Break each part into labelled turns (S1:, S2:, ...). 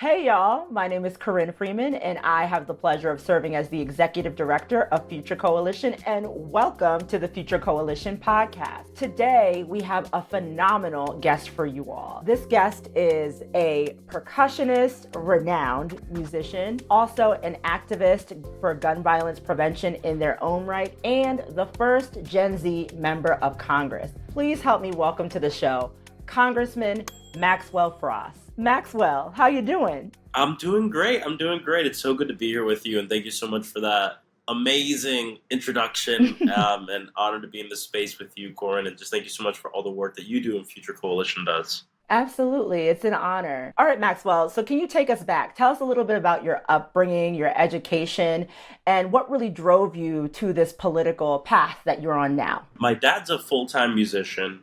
S1: Hey y'all, my name is Corryn Freeman, and I have the pleasure of serving as the Executive Director of Future Coalition, and welcome to the Future Coalition podcast. Today, we have a phenomenal guest for you all. This guest is a percussionist, renowned musician, also an activist for gun violence prevention in their own right, and the first Gen Z member of Congress. Please help me welcome to the show, Congressman Maxwell Frost. Maxwell, how you doing?
S2: I'm doing great. It's so good to be here with you, and thank you so much for that amazing introduction. And honored to be in this space with you, Corryn, and just thank you so much for all the work that you do and Future Coalition does.
S1: Absolutely. It's an honor. All right, Maxwell. So can you take us back? Tell us a little bit about your upbringing, your education, and what really drove you to this political path that you're on now.
S2: My dad's a full-time musician.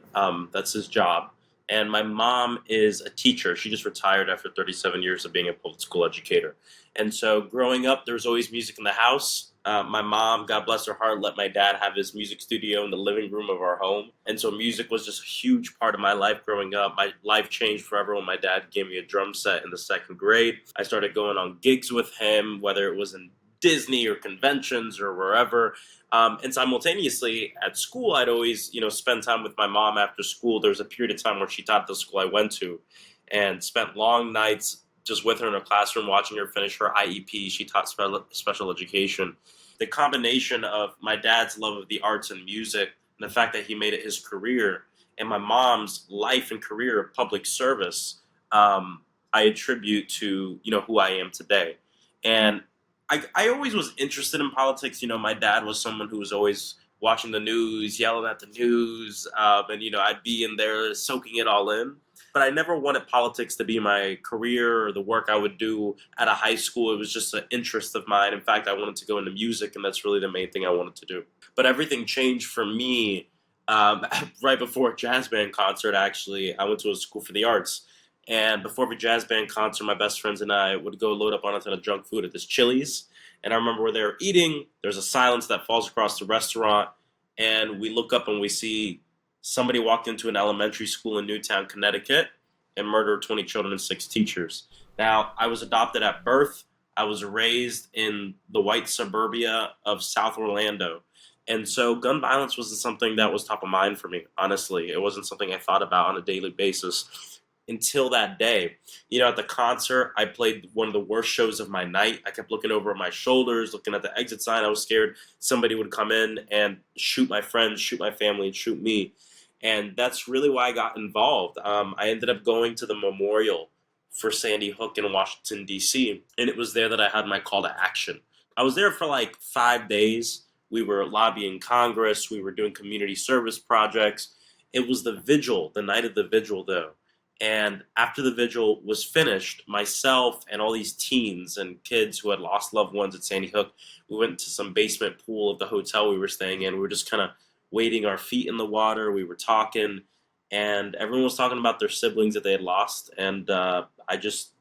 S2: That's his job. And my mom is a teacher. She just retired after 37 years of being a public school educator. And so growing up, there was always music in the house. My mom, God bless her heart, let my dad have his music studio in the living room of our home. And so music was just a huge part of my life growing up. My life changed forever when my dad gave me a drum set in the second grade. I started going on gigs with him, whether it was in Disney or conventions or wherever. And simultaneously at school, I'd always, spend time with my mom after school. There was a period of time where she taught the school I went to and spent long nights just with her in her classroom, watching her finish her IEP. She taught special education. The combination of my dad's love of the arts and music and the fact that he made it his career and my mom's life and career of public service, I attribute to, who I am today. And I always was interested in politics. My dad was someone who was always watching the news, yelling at the news, and I'd be in there soaking it all in. But I never wanted politics to be my career or the work I would do at a high school. It was just an interest of mine. In fact, I wanted to go into music, and that's really the main thing I wanted to do. But everything changed for me right before a jazz band concert, actually. I went to a school for the arts. And before every jazz band concert, my best friends and I would go load up on a ton of junk food at this Chili's. And I remember where they were eating, there's a silence that falls across the restaurant. And we look up and we see somebody walked into an elementary school in Newtown, Connecticut, and murdered 20 children and 6 teachers. Now, I was adopted at birth. I was raised in the white suburbia of South Orlando. And so gun violence wasn't something that was top of mind for me, honestly. It wasn't something I thought about on a daily basis until that day. At the concert, I played one of the worst shows of my night. I kept looking over my shoulders, looking at the exit sign. I was scared somebody would come in and shoot my friends, shoot my family, and shoot me. And that's really why I got involved. I ended up going to the memorial for Sandy Hook in Washington, D.C., and it was there that I had my call to action. I was there for like 5 days. We were lobbying Congress. We were doing community service projects. It was the vigil, the night of the vigil, though. And after the vigil was finished, myself and all these teens and kids who had lost loved ones at Sandy Hook, we went to some basement pool of the hotel we were staying in. We were just kind of wading our feet in the water. We were talking, and everyone was talking about their siblings that they had lost. And that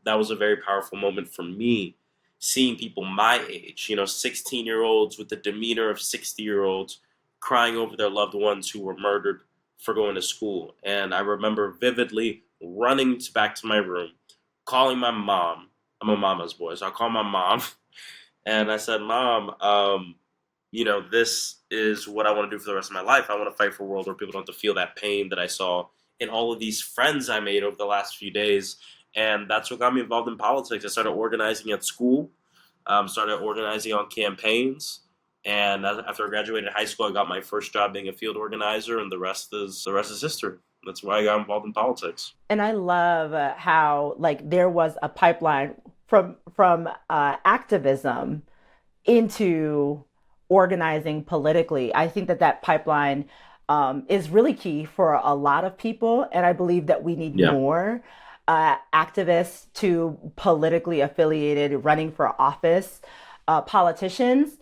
S2: was a very powerful moment for me, seeing people my age, 16-year-olds with the demeanor of 60-year-olds crying over their loved ones who were murdered for going to school. And I remember vividly running back to my room, calling my mom. I'm a mama's boy, so I called my mom, and I said, Mom, this is what I want to do for the rest of my life. I want to fight for a world where people don't have to feel that pain that I saw in all of these friends I made over the last few days. And that's what got me involved in politics. I started organizing at school, started organizing on campaigns. And after I graduated high school, I got my first job being a field organizer, and the rest is history. That's why I got involved in politics.
S1: And I love how there was a pipeline from activism into organizing politically. I think that pipeline is really key for a lot of people, and I believe that we need more activists to politically affiliated running for office politicians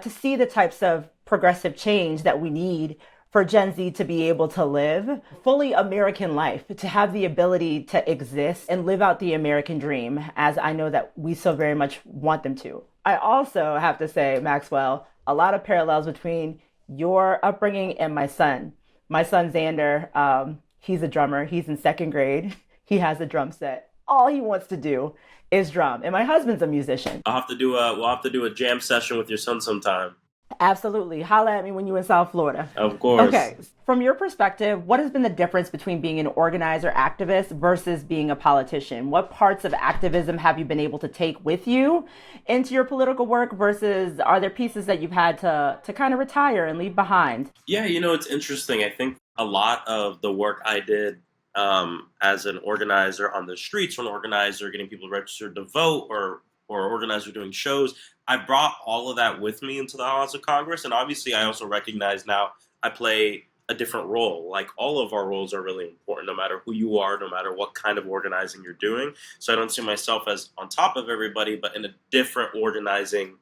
S1: to see the types of progressive change that we need for Gen Z to be able to live fully American life, to have the ability to exist and live out the American dream, as I know that we so very much want them to. I also have to say, Maxwell, a lot of parallels between your upbringing and my son. My son, Xander, he's a drummer. He's in second grade. He has a drum set. all he wants to do is drum. And my husband's a musician.
S2: We'll have to do a jam session with your son sometime.
S1: Absolutely. Holla at me when you're in South Florida.
S2: Of course.
S1: Okay. From your perspective, what has been the difference between being an organizer activist versus being a politician? What parts of activism have you been able to take with you into your political work versus are there pieces that you've had to kind of retire and leave behind?
S2: Yeah, it's interesting. I think a lot of the work I did as an organizer on the streets, or an organizer getting people registered to vote, or organizer doing shows, I brought all of that with me into the halls of Congress. And obviously, I also recognize now I play a different role. Like all of our roles are really important, no matter who you are, no matter what kind of organizing you're doing. So I don't see myself as on top of everybody, but in a different organizing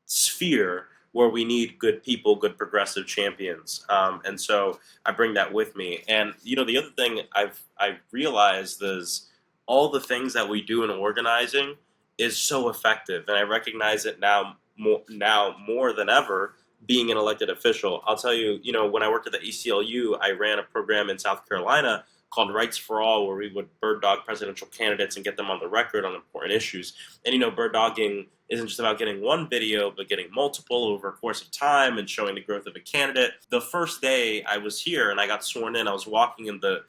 S2: sphere where we need good people, good progressive champions, and so I bring that with me. And the other thing I've realized is all the things that we do in organizing is so effective, and I recognize it now more than ever. Being an elected official, I'll tell you, when I worked at the ACLU, I ran a program in South Carolina called Rights for All, where we would bird dog presidential candidates and get them on the record on important issues. And bird dogging isn't just about getting one video, but getting multiple over a course of time and showing the growth of a candidate. The first day I was here and I got sworn in, I was walking in the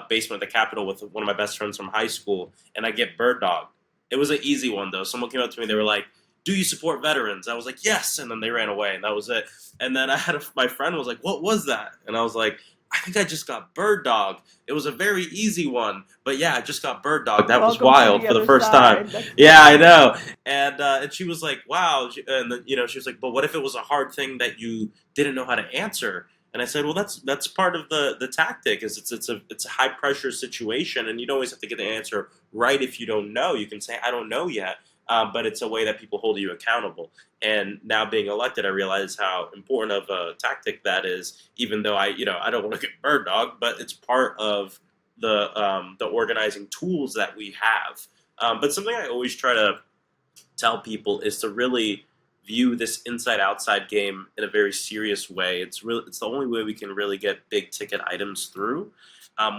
S2: basement of the Capitol with one of my best friends from high school, and I get bird dogged. It was an easy one, though. Someone came up to me, they were like, "Do you support veterans?" I was like, "Yes," and then they ran away, and that was it. And then my friend was like, "What was that?" And I was like, "I think I just got bird dogged. It was a very easy one, but yeah, I just got bird dogged. That was
S1: Welcome to
S2: wild
S1: the
S2: for the
S1: other
S2: first time."
S1: side. That's
S2: Yeah, I
S1: funny.
S2: know. And she was like, "Wow," and then she was like, "But what if it was a hard thing that you didn't know how to answer?" And I said, "Well, that's part of the tactic. Is it's a high pressure situation, and you don't always have to get the answer right if you don't know. You can say, 'I don't know yet.'" But it's a way that people hold you accountable. And now being elected, I realize how important of a tactic that is. Even though I don't want to get bird dog, but it's part of the organizing tools that we have. But something I always try to tell people is to really view this inside outside game in a very serious way. It's the only way we can really get big ticket items through,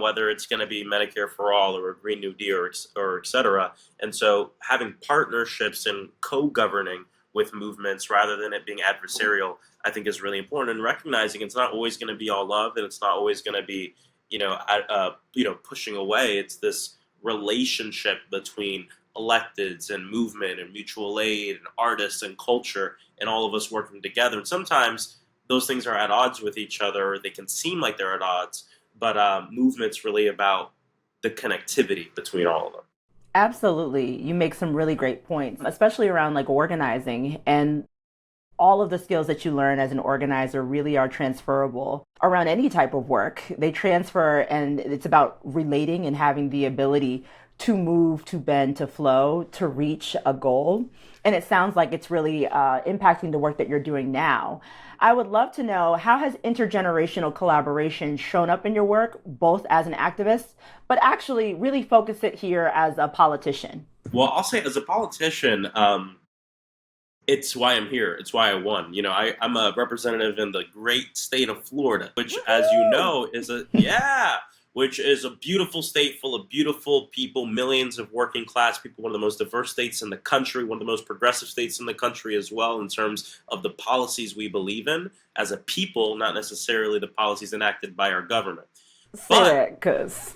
S2: whether it's going to be Medicare for all or a Green New Deal or et cetera. And so having partnerships and co-governing with movements rather than it being adversarial, I think is really important. And recognizing it's not always going to be all love, and it's not always going to be pushing away. It's this relationship between electeds and movement and mutual aid and artists and culture and all of us working together. And sometimes those things are at odds with each other, or they can seem like they're at odds, but movement's really about the connectivity between all of them.
S1: Absolutely. You make some really great points, especially around like organizing and all of the skills that you learn as an organizer really are transferable around any type of work. They transfer, and it's about relating and having the ability to move, to bend, to flow, to reach a goal. And it sounds like it's really impacting the work that you're doing now. I would love to know, how has intergenerational collaboration shown up in your work, both as an activist, but actually really focus it here as a politician?
S2: Well, I'll say as a politician, it's why I'm here. It's why I won. I'm a representative in the great state of Florida, which, as you
S1: Woohoo!
S2: know, which is a beautiful state full of beautiful people, millions of working class people, one of the most diverse states in the country, one of the most progressive states in the country as well, in terms of the policies we believe in as a people, not necessarily the policies enacted by our government.
S1: Say
S2: But
S1: that, because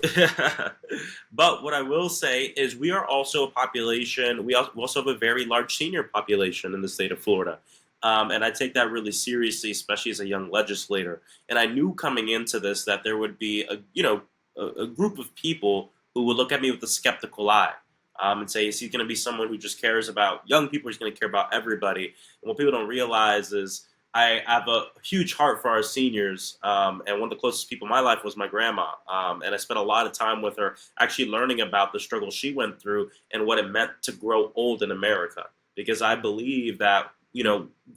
S2: but what I will say is we are also a population. We also have a very large senior population in the state of Florida, and I take that really seriously, especially as a young legislator. And I knew coming into this that there would be a group of people who would look at me with a skeptical eye. And say, is he going to be someone who just cares about young people? He's going to care about everybody. And what people don't realize is I have a huge heart for our seniors, and one of the closest people in my life was my grandma, and I spent a lot of time with her, actually learning about the struggle she went through and what it meant to grow old in America. Because I believe that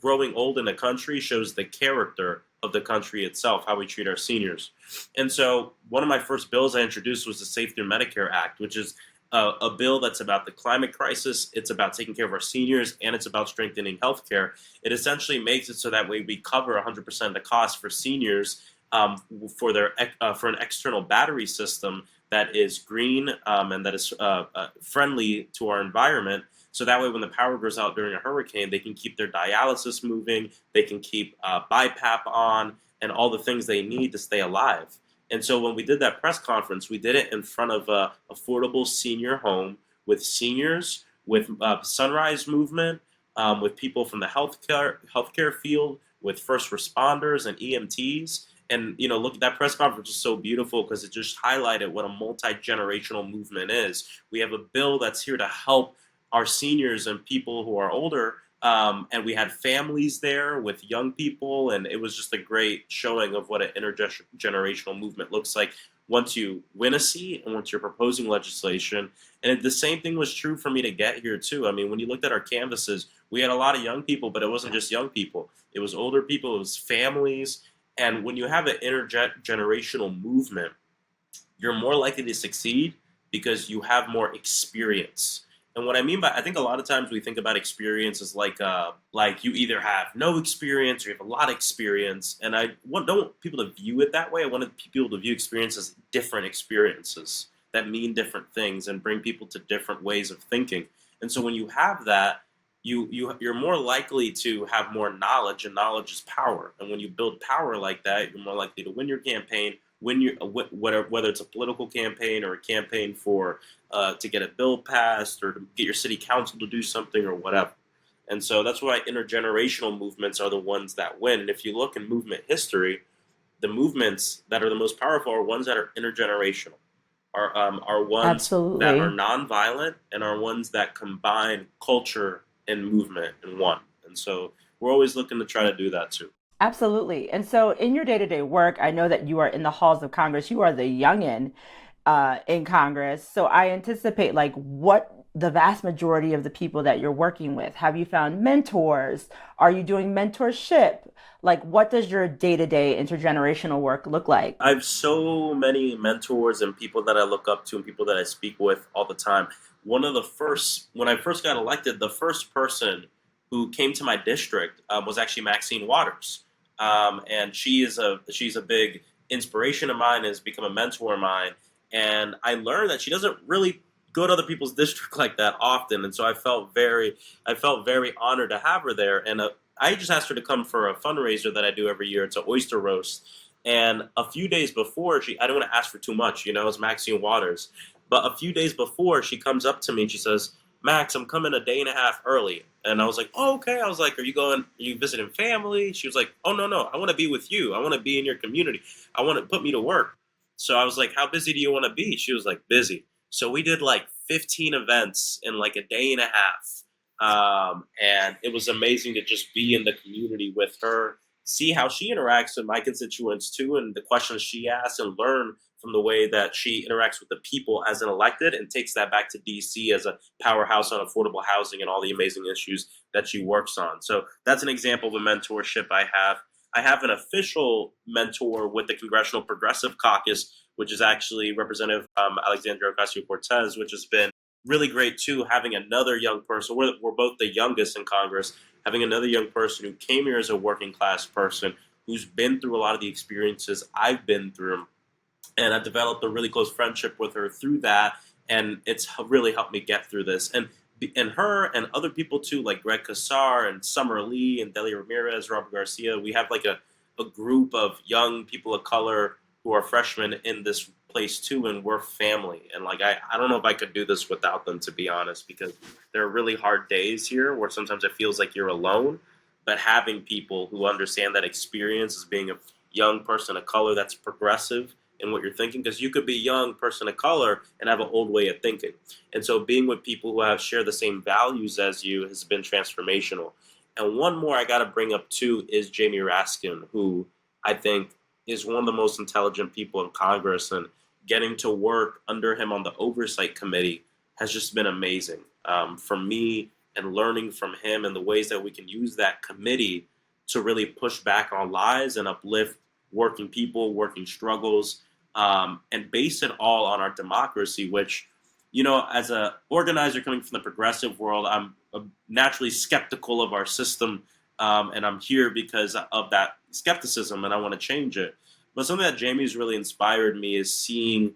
S2: growing old in a country shows the character of the country itself, how we treat our seniors. And so, one of my first bills I introduced was the Safe Through Medicare Act, which is a bill that's about the climate crisis. It's about taking care of our seniors, and it's about strengthening healthcare. It essentially makes it so that way we cover 100% of the cost for seniors, for an external battery system that is green and that is friendly to our environment. So that way, when the power goes out during a hurricane, they can keep their dialysis moving, they can keep BiPAP on, and all the things they need to stay alive. And so when we did that press conference, we did it in front of a affordable senior home with seniors, with Sunrise Movement, with people from the healthcare field, with first responders and EMTs. And look, that press conference is so beautiful because it just highlighted what a multi-generational movement is. We have a bill that's here to help our seniors and people who are older, and we had families there with young people, and it was just a great showing of what an intergenerational movement looks like once you win a seat and once you're proposing legislation. And the same thing was true for me to get here too. I mean, when you looked at our canvases, we had a lot of young people, but it wasn't just young people. It was older people, it was families. And when you have an intergenerational movement, you're more likely to succeed because you have more experience. And what I mean by, I think a lot of times we think about experience as like you either have no experience or you have a lot of experience. And don't want people to view it that way. I wanted people to view experience as different experiences that mean different things and bring people to different ways of thinking. And so when you have that, you're more likely to have more knowledge, and knowledge is power. And when you build power like that, you're more likely to win your campaign, whether it's a political campaign or a campaign for to get a bill passed or to get your city council to do something or whatever. And so that's why intergenerational movements are the ones that win. And if you look in movement history, the movements that are the most powerful are ones that are intergenerational, are ones that are
S1: Absolutely.
S2: nonviolent, and are ones that combine culture and movement in one. And so we're always looking to try to do that too.
S1: Absolutely. And so in your day-to-day work, I know that you are in the halls of Congress. You are the youngin in Congress. So I anticipate like what the vast majority of the people that you're working with, have you found mentors? Are you doing mentorship? Like what does your day-to-day intergenerational work look like?
S2: I have so many mentors and people that I look up to and people that I speak with all the time. When I first got elected, the first person who came to my district was actually Maxine Waters, and she's a big inspiration of mine, has become a mentor of mine, and I learned that she doesn't really go to other people's district like that often, and so I felt very honored to have her there, and I just asked her to come for a fundraiser that I do every year. It's an oyster roast, and a few days before, I don't want to ask for too much, it's Maxine Waters. But a few days before, she comes up to me and she says, Max, I'm coming a day and a half early. And I was like, oh, okay. I was like, are you visiting family? She was like, oh, no, no. I want to be with you. I want to be in your community. I want to put me to work. So I was like, how busy do you want to be? She was like, busy. So we did like 15 events in like a day and a half. And it was amazing to just be in the community with her, see how she interacts with my constituents too, and the questions she asks, and learn from the way that she interacts with the people as an elected, and takes that back to DC as a powerhouse on affordable housing and all the amazing issues that she works on. So that's an example of a mentorship I have. I have an official mentor with the Congressional Progressive Caucus, which is actually Representative Alexandria Ocasio-Cortez, which has been really great too, having another young person. We're both the youngest in Congress, having another young person who came here as a working class person, who's been through a lot of the experiences I've been through. And I developed a really close friendship with her through that, and it's really helped me get through this. And her and other people too, like Greg Kassar and Summer Lee and Delia Ramirez, Robert Garcia. We have like a group of young people of color who are freshmen in this place too, and we're family. And like I don't know if I could do this without them, to be honest, because there are really hard days here where sometimes it feels like you're alone. But having people who understand that experience as being a young person of color that's progressive in what you're thinking, because you could be a young person of color and have an old way of thinking. And so being with people who have share the same values as you has been transformational. And one more I got to bring up too is Jamie Raskin, who I think is one of the most intelligent people in Congress, and getting to work under him on the oversight committee has just been amazing for me, and learning from him and the ways that we can use that committee to really push back on lies and uplift working people, working struggles, and base it all on our democracy, which, as a organizer coming from the progressive world, I'm naturally skeptical of our system, and I'm here because of that skepticism, and I want to change it. But something that Jamie's really inspired me is seeing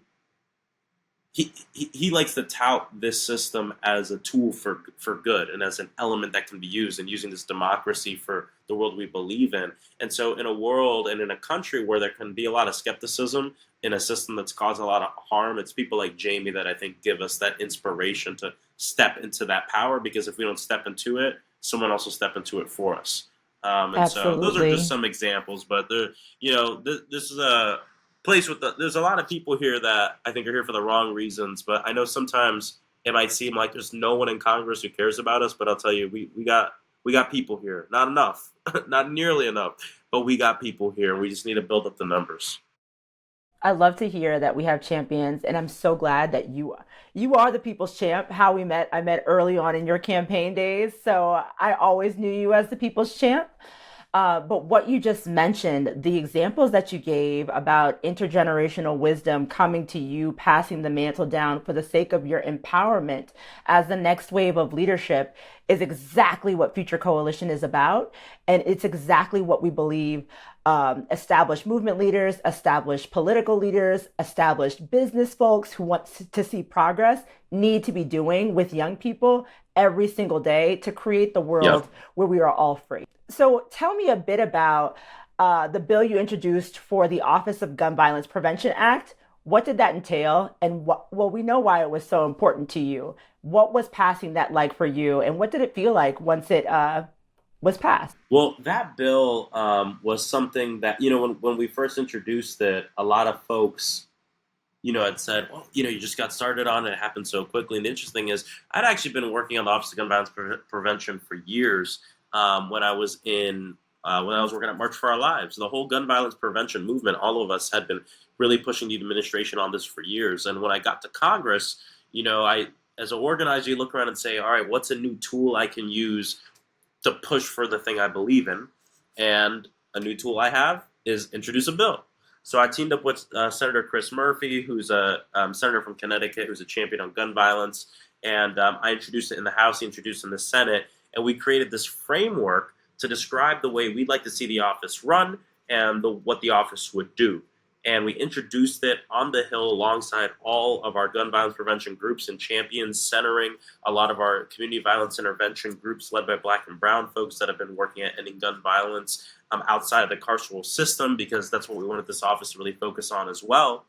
S2: he likes to tout this system as a tool for good and as an element that can be used and using this democracy for the world we believe in. And so in a world and in a country where there can be a lot of skepticism in a system that's caused a lot of harm, it's people like Jamie that I think give us that inspiration to step into that power, because if we don't step into it, someone else will step into it for us. And so those are just
S1: Absolutely.
S2: some examples, but this is a place with there's a lot of people here that I think are here for the wrong reasons, but I know sometimes it might seem like there's no one in Congress who cares about us, but I'll tell you, we got people here. Not enough, not nearly enough, but we got people here. We just need to build up the numbers.
S1: I love to hear that we have champions, and I'm so glad that you are the people's champ. How we met, I met early on in your campaign days, so I always knew you as the people's champ. But what you just mentioned, the examples that you gave about intergenerational wisdom coming to you, passing the mantle down for the sake of your empowerment as the next wave of leadership, is exactly what Future Coalition is about. And it's exactly what we believe established movement leaders, established political leaders, established business folks who want to see progress need to be doing with young people every single day to create the
S2: Yep.
S1: world where we are all free. So tell me a bit about the bill you introduced for the Office of Gun Violence Prevention Act. What did that entail? And well, we know why it was so important to you. What was passing that like for you? And what did it feel like once it was passed?
S2: Well, that bill was something that when we first introduced it, a lot of folks had said, well, you just got started on it. It happened so quickly. And the interesting is, I'd actually been working on the Office of Gun Violence Prevention for years when I was working at March for Our Lives. The whole gun violence prevention movement, all of us had been really pushing the administration on this for years. And when I got to Congress, I as an organizer, you look around and say, all right, what's a new tool I can use to push for the thing I believe in? And a new tool I have is introduce a bill. So I teamed up with Senator Chris Murphy, who's a senator from Connecticut, who's a champion on gun violence. And I introduced it in the House, he introduced it in the Senate, and we created this framework to describe the way we'd like to see the office run and what the office would do. And we introduced it on the Hill alongside all of our gun violence prevention groups and champions, centering a lot of our community violence intervention groups led by Black and Brown folks that have been working at ending gun violence outside of the carceral system, because that's what we wanted this office to really focus on as well.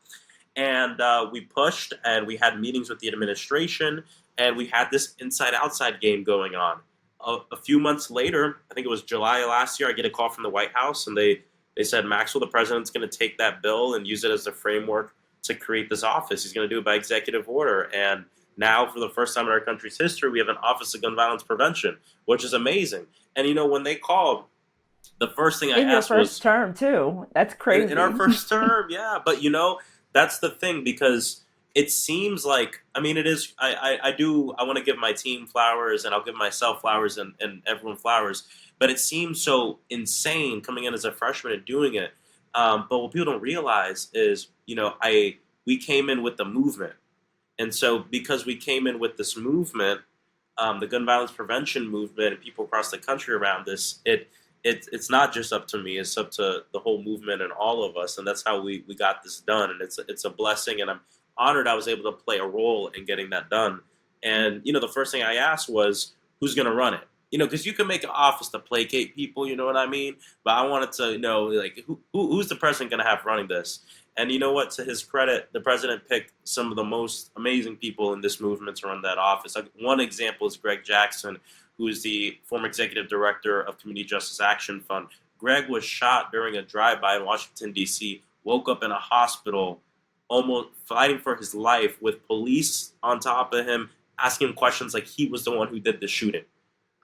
S2: And we pushed and we had meetings with the administration, and we had this inside outside game going on. A few months later, I think it was July last year, I get a call from the White House, and they said, Maxwell, the president's going to take that bill and use it as the framework to create this office. He's going to do it by executive order. And now, for the first time in our country's history, we have an Office of Gun Violence Prevention, which is amazing. And when they called, the first thing I
S1: In your
S2: asked
S1: first
S2: was,
S1: term, too. That's
S2: in our
S1: crazy.
S2: first term, yeah. But that's the thing, because it seems like, I mean, it is. I want to give my team flowers, and I'll give myself flowers, and everyone flowers. But it seems so insane coming in as a freshman and doing it. But what people don't realize is, we came in with the movement, and so because we came in with this movement, the gun violence prevention movement, and people across the country around this, it's not just up to me; it's up to the whole movement and all of us, and that's how we got this done. And it's a blessing, and I'm honored I was able to play a role in getting that done. And the first thing I asked was, who's going to run it? Because you can make an office to placate people, you know what I mean? But I wanted to know, like, who's the president going to have running this? And you know what? To his credit, the president picked some of the most amazing people in this movement to run that office. Like, one example is Greg Jackson, who is the former executive director of Community Justice Action Fund. Greg was shot during a drive-by in Washington, D.C., woke up in a hospital, almost fighting for his life with police on top of him, asking him questions like he was the one who did the shooting.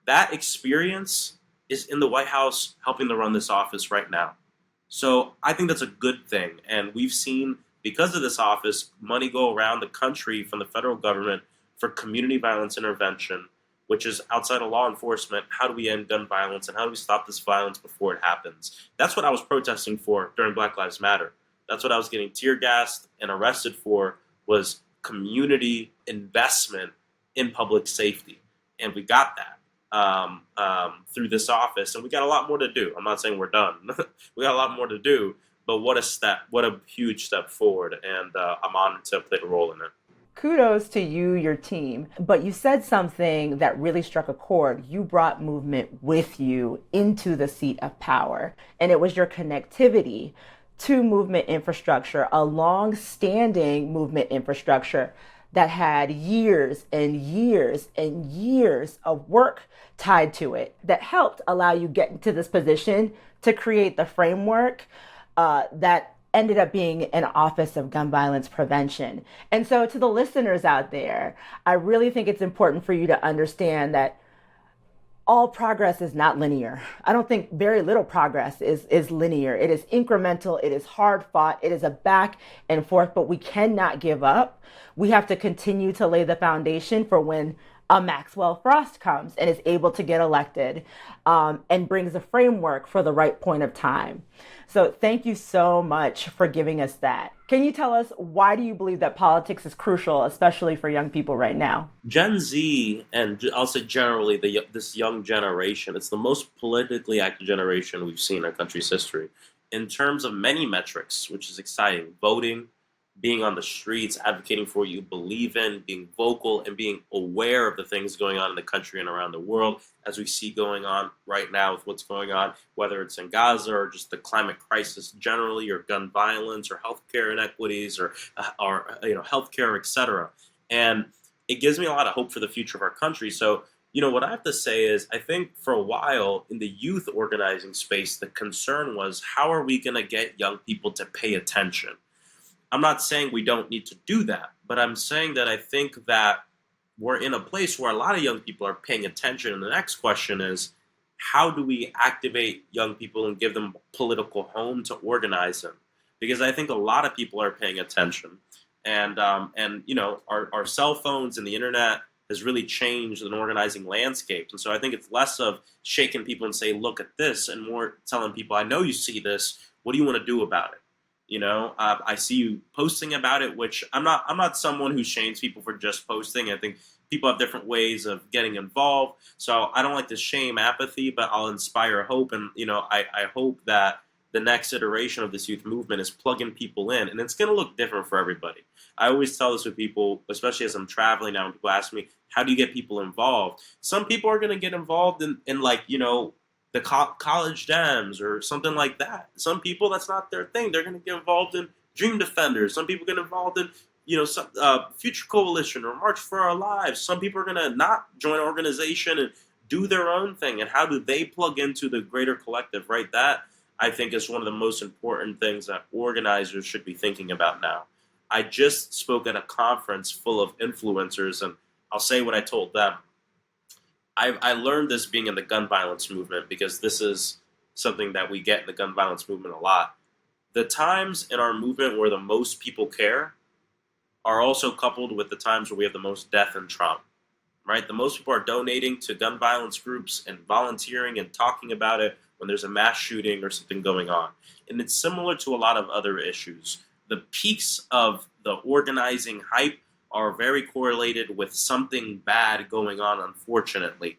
S2: That experience is in the White House helping to run this office right now. So I think that's a good thing. And we've seen, because of this office, money go around the country from the federal government for community violence intervention, which is outside of law enforcement. How do we end gun violence, and how do we stop this violence before it happens? That's what I was protesting for during Black Lives Matter. That's what I was getting tear gassed and arrested for, was community investment in public safety. And we got that through this office, and we got a lot more to do. I'm not saying we're done. We got a lot more to do, but what a step, what a huge step forward, and I'm honored to play a role in it.
S1: Kudos to you, your team. But you said something that really struck a chord. You brought movement with you into the seat of power, and it was your connectivity to movement infrastructure, a long standing movement infrastructure that had years and years and years of work tied to it that helped allow you get into this position to create the framework that ended up being an office of gun violence prevention. And so, to the listeners out there, I really think it's important for you to understand that all progress is not linear. I don't think very little progress is linear. It is incremental, it is hard fought, it is a back and forth, but we cannot give up. We have to continue to lay the foundation for when a Maxwell Frost comes and is able to get elected and brings a framework for the right point of time. So thank you so much for giving us that. Can you tell us, why do you believe that politics is crucial, especially for young people right now?
S2: Gen Z, and I'll say generally this young generation, it's the most politically active generation we've seen in our country's history in terms of many metrics, which is exciting. Voting, being on the streets, advocating for what you believe in, being vocal, and being aware of the things going on in the country and around the world, as we see going on right now with what's going on, whether it's in Gaza or just the climate crisis generally, or gun violence, or healthcare inequities, or healthcare, etc. And it gives me a lot of hope for the future of our country. So, what I have to say is, I think for a while in the youth organizing space, the concern was, how are we going to get young people to pay attention? I'm not saying we don't need to do that, but I'm saying that I think that we're in a place where a lot of young people are paying attention. And the next question is, how do we activate young people and give them a political home to organize them? Because I think a lot of people are paying attention, and our cell phones and the internet has really changed an organizing landscape. And so I think it's less of shaking people and say, look at this, and more telling people, I know you see this. What do you want to do about it? I see you posting about it, which I'm not someone who shames people for just posting. I think people have different ways of getting involved. So I don't like to shame apathy, but I'll inspire hope. And, I hope that the next iteration of this youth movement is plugging people in, and it's going to look different for everybody. I always tell this with people, especially as I'm traveling now, and people ask me, how do you get people involved? Some people are going to get involved in the college Dems or something like that. Some people, that's not their thing. They're going to get involved in Dream Defenders. Some people get involved in, some Future Coalition or March for Our Lives. Some people are going to not join an organization and do their own thing. And how do they plug into the greater collective, right? That, I think, is one of the most important things that organizers should be thinking about now. I just spoke at a conference full of influencers, and I'll say what I told them. I learned this being in the gun violence movement, because this is something that we get in the gun violence movement a lot. The times in our movement where the most people care are also coupled with the times where we have the most death and trauma, right? The most people are donating to gun violence groups and volunteering and talking about it when there's a mass shooting or something going on. And it's similar to a lot of other issues. The peaks of the organizing hype are very correlated with something bad going on, unfortunately,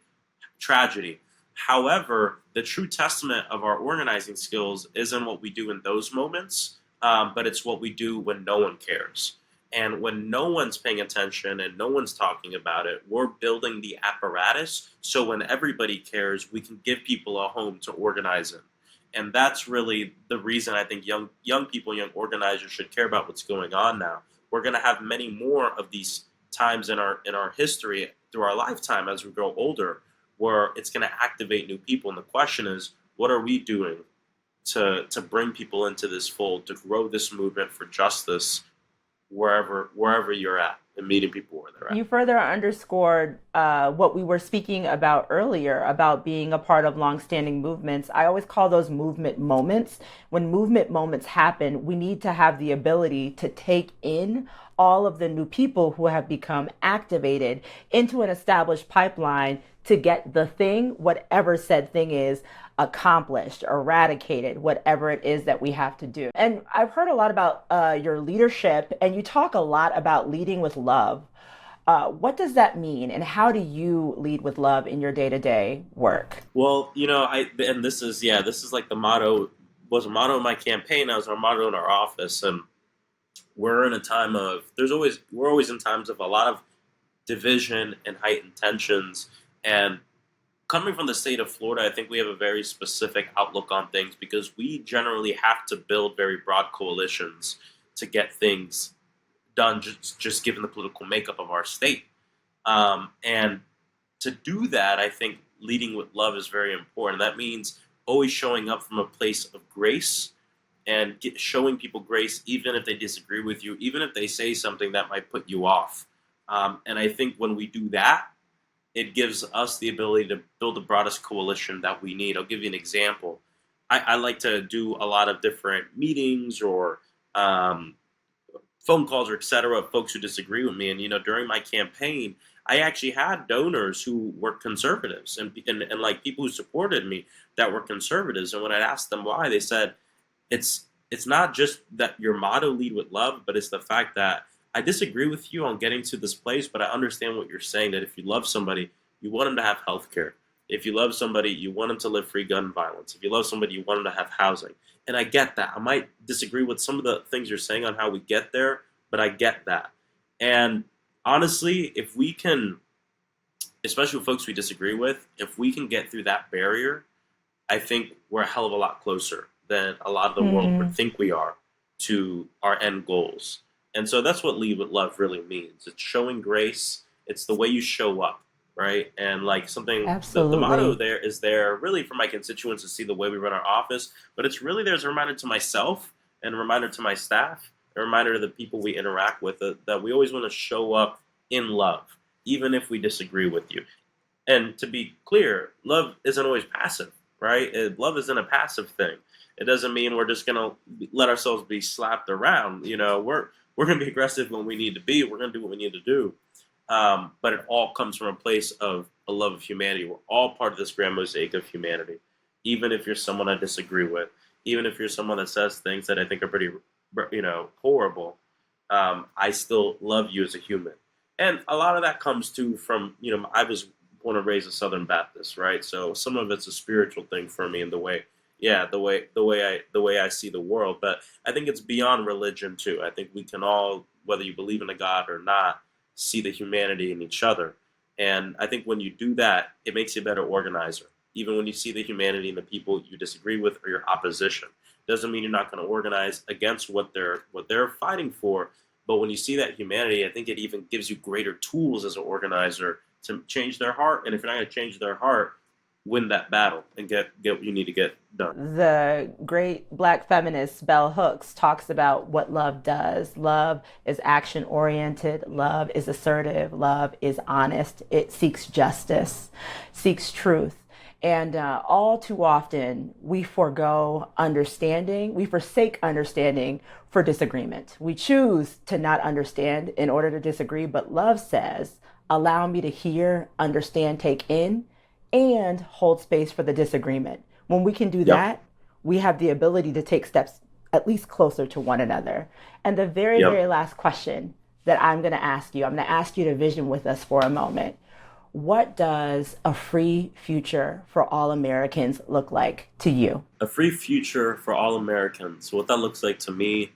S2: tragedy. However, the true testament of our organizing skills isn't what we do in those moments, but it's what we do when no one cares. And when no one's paying attention and no one's talking about it, we're building the apparatus so when everybody cares, we can give people a home to organize in. And that's really the reason I think young people, young organizers should care about what's going on now. We're going to have many more of these times in our history through our lifetime as we grow older, where it's going to activate new people. And the question is, what are we doing to bring people into this fold, to grow this movement for justice wherever you're at, and meeting people where they're at?
S1: You further underscored what we were speaking about earlier about being a part of longstanding movements. I always call those movement moments. When movement moments happen, we need to have the ability to take in all of the new people who have become activated into an established pipeline to get the thing, whatever said thing is, accomplished, eradicated, whatever it is that we have to do. And I've heard a lot about your leadership, and you talk a lot about leading with love. What does that mean, and how do you lead with love in your day-to-day work?
S2: Well, this is like the motto, was a motto in my campaign, that was our motto in our office. And we're in a time of we're always in times of a lot of division and heightened tensions. And coming from the state of Florida, I think we have a very specific outlook on things because we generally have to build very broad coalitions to get things done, just given the political makeup of our state. And to do that, I think leading with love is very important. That means always showing up from a place of grace and showing people grace, even if they disagree with you, even if they say something that might put you off. And I think when we do that, it gives us the ability to build the broadest coalition that we need. I'll give you an example. I like to do a lot of different meetings or um, phone calls or et cetera of folks who disagree with me. And, during my campaign, I actually had donors who were conservatives and like people who supported me that were conservatives. And when I asked them why, they said, it's not just that your motto lead with love, but it's the fact that I disagree with you on getting to this place, but I understand what you're saying, that if you love somebody, you want them to have health care. If you love somebody, you want them to live free gun violence. If you love somebody, you want them to have housing. And I get that. I might disagree with some of the things you're saying on how we get there, but I get that. And honestly, if we can, especially with folks we disagree with, if we can get through that barrier, I think we're a hell of a lot closer than a lot of the world would
S1: Mm,
S2: think we are to our end goals. And so that's what lead with love really means. It's showing grace. It's the way you show up, right? And like something, the motto
S1: absolutely.
S2: there is there really for my constituents to see the way we run our office, but it's really there's a reminder to myself and a reminder to my staff, a reminder to the people we interact with that we always want to show up in love, even if we disagree with you. And to be clear, love isn't always passive, right? Love isn't a passive thing. It doesn't mean we're just gonna let ourselves be slapped around. We're gonna be aggressive when we need to be. We're gonna do what we need to do. But it all comes from a place of a love of humanity. We're all part of this grand mosaic of humanity. Even if you're someone I disagree with, even if you're someone that says things that I think are pretty, horrible, I still love you as a human. And a lot of that comes too from, I was born and raised a Southern Baptist, right? So some of it's a spiritual thing for me in the way, yeah, the way I see the world. But I think it's beyond religion too. I think we can all, whether you believe in a God or not, see the humanity in each other. And I think when you do that, it makes you a better organizer. Even when you see the humanity in the people you disagree with or your opposition, doesn't mean you're not going to organize against what they're fighting for. But when you see that humanity, I think it even gives you greater tools as an organizer to change their heart. And if you're not going to change their heart, win that battle and get what you need to get done.
S1: The great black feminist Bell Hooks talks about what love does. Love is action oriented, love is assertive, love is honest, it seeks justice, seeks truth. And all too often, we forego understanding, we forsake understanding for disagreement. We choose to not understand in order to disagree, but love says, allow me to hear, understand, take in, and hold space for the disagreement. When we can do
S2: Yep.
S1: that, we have the ability to take steps at least closer to one another. And the very,
S2: Yep.
S1: very last question that I'm going to ask you to vision with us for a moment. What does a free future for all Americans look like to you?
S2: A free future for all Americans. What that looks like to me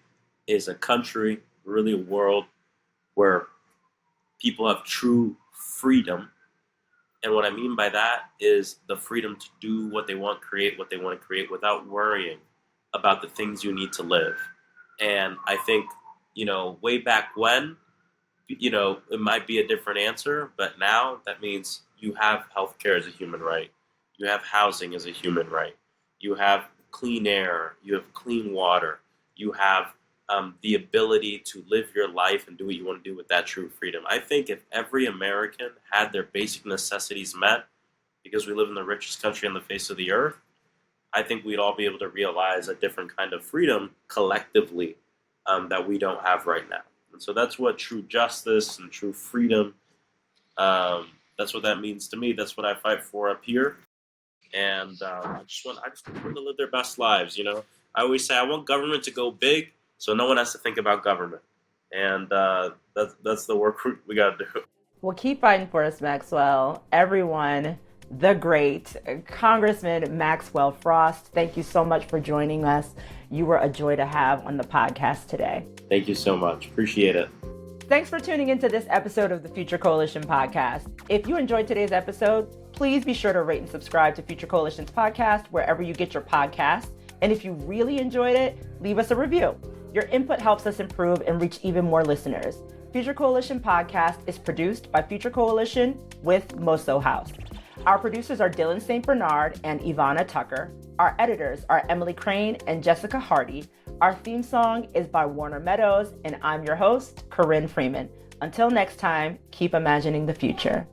S2: is a country, really a world where people have true freedom. And what I mean by that is the freedom to do what they want, create what they want to create without worrying about the things you need to live. And I think, way back when, it might be a different answer, but now that means you have healthcare as a human right. You have housing as a human right. You have clean air. You have clean water. You have the ability to live your life and do what you want to do with that true freedom. I think if every American had their basic necessities met, because we live in the richest country on the face of the earth, I think we'd all be able to realize a different kind of freedom collectively that we don't have right now. And so that's what true justice and true freedom, that's what that means to me. That's what I fight for up here. And I just want everyone to live their best lives. I always say I want government to go big, so no one has to think about government. And that's the work we got to do.
S1: Well, keep fighting for us, Maxwell. Everyone the great Congressman Maxwell Frost. Thank you so much for joining us. You were a joy to have on the podcast today.
S2: Thank you so much. Appreciate it.
S1: Thanks for tuning into this episode of the Future Coalition podcast. If you enjoyed today's episode, please be sure to rate and subscribe to Future Coalition's podcast wherever you get your podcasts. And if you really enjoyed it, leave us a review. Your input helps us improve and reach even more listeners. Future Coalition podcast is produced by Future Coalition with Moso House. Our producers are Dylan St. Bernard and Ivana Tucker. Our editors are Emily Crane and Jessica Hardy. Our theme song is by Warner Meadows, and I'm your host, Corryn Freeman. Until next time, keep imagining the future.